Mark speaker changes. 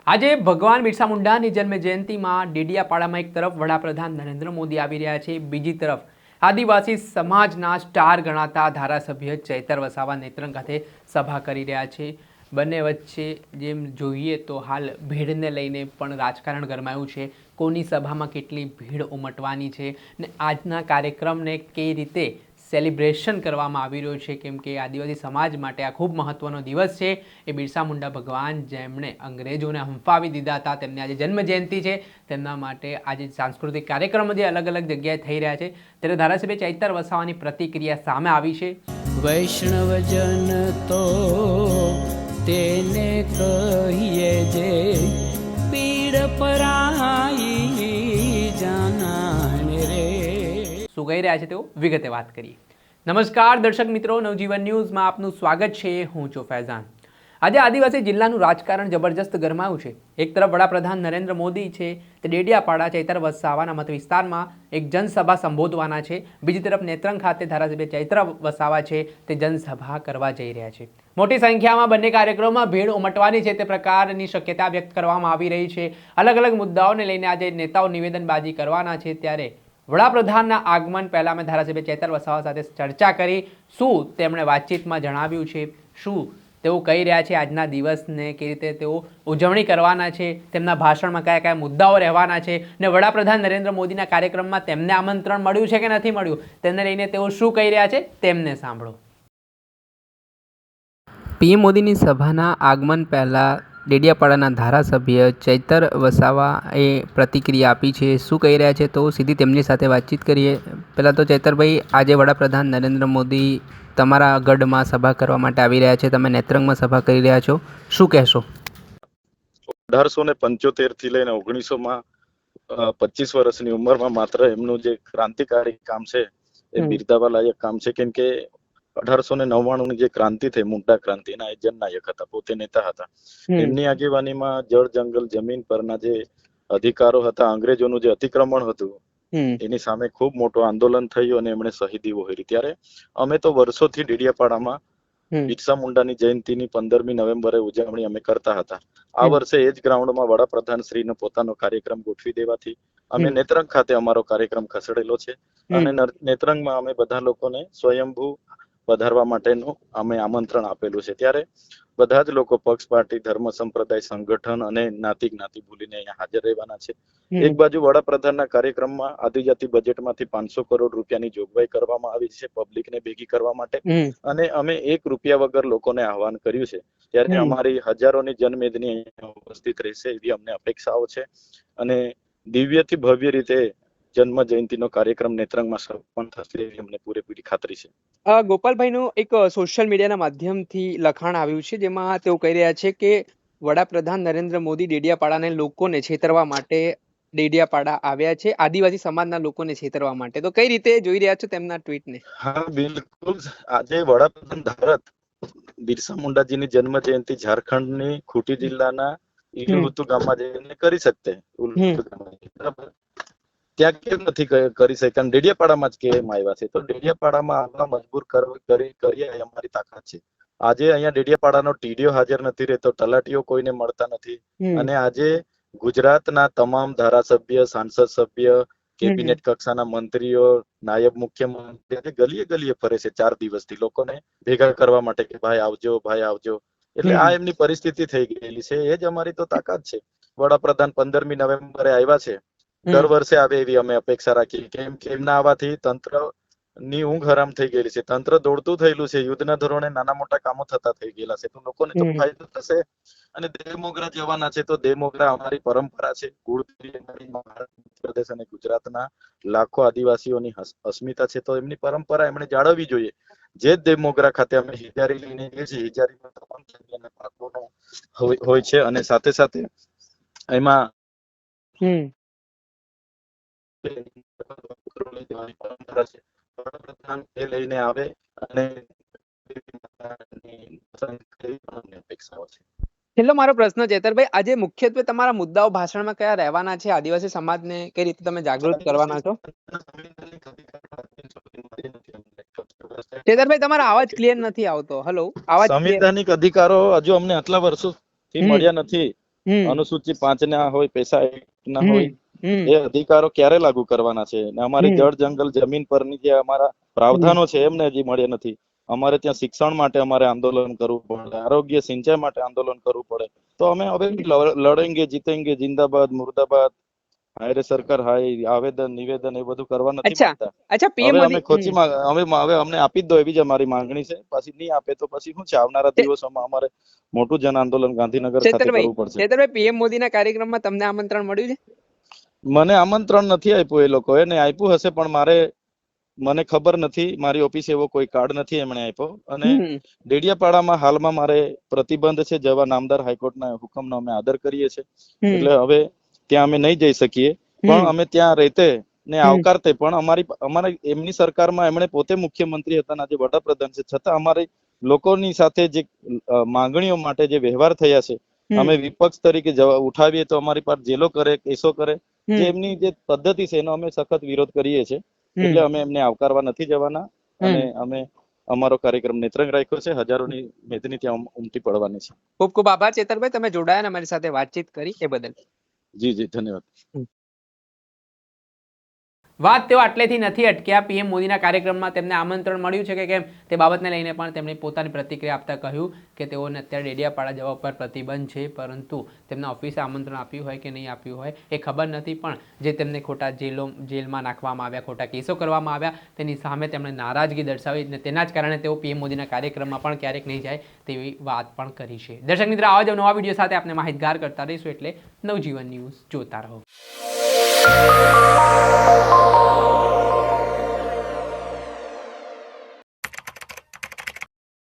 Speaker 1: આજે ભગવાન બિરસા મુંડાની જન્મ જયંતિમાં ડેડિયાપાડામાં એક તરફ વડાપ્રધાન નરેન્દ્ર મોદી આવી રહ્યા છે, બીજી તરફ આદિવાસી સમાજના સ્ટાર ગણાતા ધારાસભ્ય ચૈતર વસાવા નેત્રંગ ખાતે સભા કરી રહ્યા છે. બંને વચ્ચે જેમ જોઈએ તો હાલ ભીડને લઈને પણ રાજકારણ ગરમાયું છે. કોની સભામાં કેટલી ભીડ ઉમટવાની છે ને આજના કાર્યક્રમને કઈ રીતે સેલિબ્રેશન કરવામાં આવી રહ્યો છે, કેમ કે આદિવાસી સમાજ માટે આ ખૂબ મહત્ત્વનો દિવસ છે. એ બિરસા મુંડા ભગવાન જેમણે અંગ્રેજોને હંફાવી દીધા હતા, તેમની આજે જન્મ જયંતિ છે. તેમના માટે આજે સાંસ્કૃતિક કાર્યક્રમો જે અલગ અલગ જગ્યાએ થઈ રહ્યા છે, ત્યારે ધારાસભ્ય ચૈતર વસાવાની પ્રતિક્રિયા સામે આવી છે.
Speaker 2: વૈષ્ણવજન તો તેને કહીએ જે પીડ પરાઈ જાનાને રે.
Speaker 1: શું કહી રહ્યા છે તેઓ વિગતે વાત કરીએ. નમસ્કાર દર્શક મિત્રો, નવજીવન ન્યૂઝમાં આપનું સ્વાગત છે. હું છું ફૈઝાન. આજે આદિવાસી જિલ્લાનું રાજકારણ જબરજસ્ત ગરમાયું છે. એક તરફ વડાપ્રધાન નરેન્દ્ર મોદી છે તે ડેડિયાપાડા ચૈતર વસાવાના મત વિસ્તારમાં એક જનસભા સંબોધવાના છે. બીજી તરફ નેત્રંગ ખાતે ધારાસભ્ય ચૈતર વસાવા છે તે જનસભા કરવા જઈ રહ્યા છે. મોટી સંખ્યામાં બંને કાર્યક્રમમાં ભીડ ઉમટવાની છે તે પ્રકારની શક્યતા વ્યક્ત કરવામાં આવી રહી છે. અલગ અલગ મુદ્દાઓને લઈને આજે નેતાઓ નિવેદનબાજી કરવાના છે, ત્યારે વડાપ્રધાનના આગમન પહેલા મેં ધારાસભ્ય ચૈતર વસાવા સાથે ચર્ચા કરી. શું તેમણે વાતચીતમાં જણાવ્યું છે, શું તેઓ કહી રહ્યા છે, આજના દિવસને કેવી રીતે તેઓ ઉજવણી કરવાના છે, તેમના ભાષણમાં કયા કયા મુદ્દાઓ રહેવાના છે, ને વડાપ્રધાન નરેન્દ્ર મોદીના કાર્યક્રમમાં તેમને આમંત્રણ મળ્યું છે કે નથી મળ્યું, તેને લઈને તેઓ શું કહી રહ્યા છે તેમને સાંભળો. પીએમ મોદીની સભાના આગમન પહેલાં ડેડિયાપાડાના ધારાસભ્ય ચૈતર વસાવાએ પ્રતિક્રિયા આપી છે. શું કહી રહ્યા છે તો સીધી તેમની સાથે વાતચીત કરીએ. પહેલાં તો ચૈતરભાઈ, આજે વડાપ્રધાન નરેન્દ્ર મોદી તમારા ગઢમાં સભા કરવા માટે આવી રહ્યા છે, તમે નેત્રંગમાં સભા કરી રહ્યા છો, શું કહેશો?
Speaker 3: 1875 થી લઈને 1900 25 વર્ષની ઉંમરમાં માત્ર એમનું જે ક્રાંતિકારી કામ છે એ બિરદાવવા લાયક કામ છે, કેમ કે 1899 ની જે ક્રાંતિ થઈ, મુંડા ક્રાંતિ, એના એ જનનાયક હતા, પોતે નેતા હતા. એમની આગેવાનીમાં જળ જંગલ જમીન પરના જે અધિકારો હતા, અંગ્રેજોનું જે અતિક્રમણ હતું, એની સામે ખૂબ મોટું આંદોલન થયું અને એમણે શહીદી વહોરી. ત્યારે અમે તો વર્ષોથી ડેડિયાપાડામાં બિરસા મુંડાની જયંતિની 15મી નવેમ્બરે ઉજવણી અમે કરતા હતા. આ વર્ષે એ જ ગ્રાઉન્ડમાં વડાપ્રધાન શ્રીનો પોતાનો કાર્યક્રમ ગોઠવી દેવાથી અમે નેત્રંગ ખાતે અમારો કાર્યક્રમ ખસેડેલો છે અને નેત્રંગમાં અમે બધા લોકોને સ્વયંભૂ વધારવા માટેનું અમે આમંત્રણ આપેલું છે. ત્યારે બધા જ લોકો પક્ષ, પાર્ટી, ધર્મ, સંપ્રદાય, સંગઠન અને જ્ઞાતિ ભૂલીને અહીંયા હાજર રહેવાના છે. એક બાજુ વડાપ્રધાનના કાર્યક્રમમાં આદિજાતિ બજેટમાંથી 500 કરોડ રૂપિયાની જોગવાઈ કરવામાં આવી છે પબ્લિકને ભેગી કરવા માટે, અને અમે 1 રૂપિયા વગર લોકોને આહવાન કર્યું છે. ત્યારે અમારી હજારોની જનમેદની અહીંયા ઉપસ્થિત રહેશે એવી અમને અપેક્ષાઓ છે અને દિવ્યથી ભવ્ય રીતે જન્મ જયંતિનો કાર્યક્રમ નેત્રંગમાં સંપન્ન થશે એવી અમને પૂરેપૂરી ખાતરી છે.
Speaker 1: ગોપાલભાઈનું એક સોશિયલ મીડિયાના માધ્યમથી લખાણ આવ્યું છે, જેમાં તેઓ કહી રહ્યા છે કે વડાપ્રધાન નરેન્દ્ર મોદી ડેડિયાપાડાના લોકોને છેતરવા માટે ડેડિયાપાડા આવ્યા છે, આદિવાસી સમાજના લોકોને છેતરવા માટે. તો કઈ રીતે જોઈ રહ્યા છો તેમના ટ્વીટને?
Speaker 3: હા, બિલકુલ. આજે વડાપ્રધાન ભારત બિરસા મુંડાજીની જન્મ જયંતિ ઝારખંડની ખૂંટી જિલ્લાના ઇલુરુતુ ગામમાં જઈને કરી શકતે. ત્યાં કેમ નથી કરી શકતા? ડેડિયાપાડામાં જ કેમ આવ્યા છે? તો ડેડિયાપાડામાં આવવા મજબૂર કરીએ અમારી તાકાત છે. આજે અહીંયા ડેડિયાપાડાનો ટીડીઓ હાજર નથી રહેતો, તલાટીઓ કોઈને મળતા નથી, અને આજે ગુજરાતના તમામ ધારાસભ્ય, સાંસદ સભ્ય, કેબિનેટ કક્ષાના મંત્રીઓ, નાયબ મુખ્યમંત્રી ગલીએ ગલીએ ફરે છે 4 દિવસથી લોકોને ભેગા કરવા માટે કે ભાઈ આવજો, ભાઈ આવજો. એટલે આ એમની પરિસ્થિતિ થઈ ગયેલી છે. એ જ અમારી તો તાકાત છે. વડાપ્રધાન 15મી નવેમ્બરે આવ્યા છે, દર વર્ષે આવે એવી અમે અપેક્ષા રાખીએ, કેમ કે એમના આવવાથી તંત્ર ની ઊંઘ હરામ થઈ ગયેલી છે. તંત્ર દોડતું થયેલું છે, યુદ્ધના ધોરણે નાના મોટા કામો થતા થઈ ગયેલા છે. તો લોકોને તો ફાયદો થશે. અને દેવમોગરા જવાના છે, તો દેવમોગરા અમારી પરંપરા છે. પ્રદેશ અને ગુજરાતના લાખો આદિવાસીઓની અસ્મિતા છે, તો એમની પરંપરા એમણે જાળવવી જોઈએ. જે દેવમોગરા ખાતે અમે હિજારી લઈને જઈએ છીએ, હિજારીમાં તમામ જગ્યાના પાકોનો હોય છે, અને સાથે સાથે એમાં વડાપ્રધાન એ લઈને આવે અને અપેક્ષાઓ છે.
Speaker 1: છેલ્લો મારો પ્રશ્ન ચેતરભાઈ, આજે મુખ્યત્વે તમારા મુદ્દાઓ ભાષણમાં કયા રહેવાના છે? આદિવાસી સમાજને કઈ રીતે તમે જાગૃત કરવાના છો? ચેતરભાઈ, તમારો અવાજ ક્લિયર નથી આવતો. હેલો, અવાજ.
Speaker 3: સંવિધાનિક અધિકારો હજુ અમને આટલા વર્ષોથી મળ્યા નથી. અનુસૂચિત 5 ના હોય, પૈસા એક્ટ ના
Speaker 1: હમ,
Speaker 3: હોય,
Speaker 1: હમ,
Speaker 3: એ અધિકારો ક્યારે લાગુ કરવાના છે? ને અમારી જળ જંગલ જમીન પરની જે અમારા પ્રાવધાનો છે એમને હજી મળ્યા નથી. અમારે ત્યાં શિક્ષણ માટે અમારે આંદોલન કરવું પડે, આરોગ્ય સિંચાઈ માટે આંદોલન કરવું પડે. તો અમે હવે લડેંગે જીતેંગે, જિંદાબાદ મુર્દાબાદ, હાય રે સરકાર હાય, આવેદન નિવેદન એ બધું કરવા નથી
Speaker 1: અચ્છા
Speaker 3: માંગતા.
Speaker 1: અચ્છા પીએમ
Speaker 3: હવે અમે
Speaker 1: મોદી
Speaker 3: ખોચીમાં હવે અમને આપી જ દો એવી જ અમારી માંગણી છે. પછી નહીં આપે તો પછી શું છે, આવનારા દિવસોમાં અમારે મોટું જન આંદોલન ગાંધીનગર ખાતે
Speaker 1: ચેતરભાઈ
Speaker 3: કરવું પડશે.
Speaker 1: ચેતરભાઈ પીએમ મોદીના કાર્યક્રમમાં તમને આમંત્રણ મળ્યું છે?
Speaker 3: મને આમંત્રણ નથી આપ્યું એ લોકોએ, ને આપ્યું હશે પણ મને ખબર નથી. મારી ઓફિસે એવો કોઈ કાર્ડ નથી એમણે આપ્યો. અને ડેડિયાપાડામાં હાલમાં મારે પ્રતિબંધ છે. જવા નામદાર હાઈકોર્ટના હુકમનો અમે આદર કરીએ છીએ, એટલે હવે ત્યાં અમે નહીં જઈ શકીએ. પણ અમે ત્યાં રહેતે ને આવકારતે, પણ અમારી એમની સરકારમાં એમણે પોતે મુખ્યમંત્રી હતા, આજે વડાપ્રધાન છે, છતાં અમારી લોકોની સાથે જે માંગણીઓ માટે જે વ્યવહાર થયા છે, અમે વિપક્ષ તરીકે ઉઠાવીએ તો અમારી પાસે જેલો કરે, કેસો કરે, જે એમની જે પદ્ધતિ છે એનો અમે સખત વિરોધ કરીએ છીએ. એટલે અમે એમને આવકારવા નથી જવાના, અને અમે અમારો કાર્યક્રમ નેત્રંગ રાખ્યો છે. હજારોની મેદની ત્યાં ઉમટી પડવાની છે.
Speaker 1: ખૂબ ખૂબ આભાર ચેતરભાઈ, તમે જોડાયા અને અમારી સાથે વાતચીત કરી એ બદલ.
Speaker 3: જી જી, ધન્યવાદ.
Speaker 1: વાત તેઓ આટલેથી નથી અટક્યા. પીએમ મોદીના કાર્યક્રમમાં તેમને આમંત્રણ મળ્યું છે કે કેમ તે બાબતને લઈને પણ તેમણે પોતાની પ્રતિક્રિયા આપતા કહ્યું કે તેઓને અત્યારે ડેડિયાપાડા જવા પર પ્રતિબંધ છે, પરંતુ તેમના ઓફિસે આમંત્રણ આપ્યું હોય કે નહીં આપ્યું હોય એ ખબર નથી. પણ જે તેમને ખોટા જેલમાં નાખવામાં આવ્યા, ખોટા કેસો કરવામાં આવ્યા, તેની સામે તેમણે નારાજગી દર્શાવી અને તેના જ કારણે તેઓ પીએમ મોદીના કાર્યક્રમમાં પણ ક્યારેક નહીં જાય તેવી વાત પણ કરી છે. દર્શક મિત્રો, આવા જ નવા વિડીયો સાથે આપણે માહિતગાર કરતા રહીશું, એટલે નવજીવન ન્યૂઝ જોતા રહો.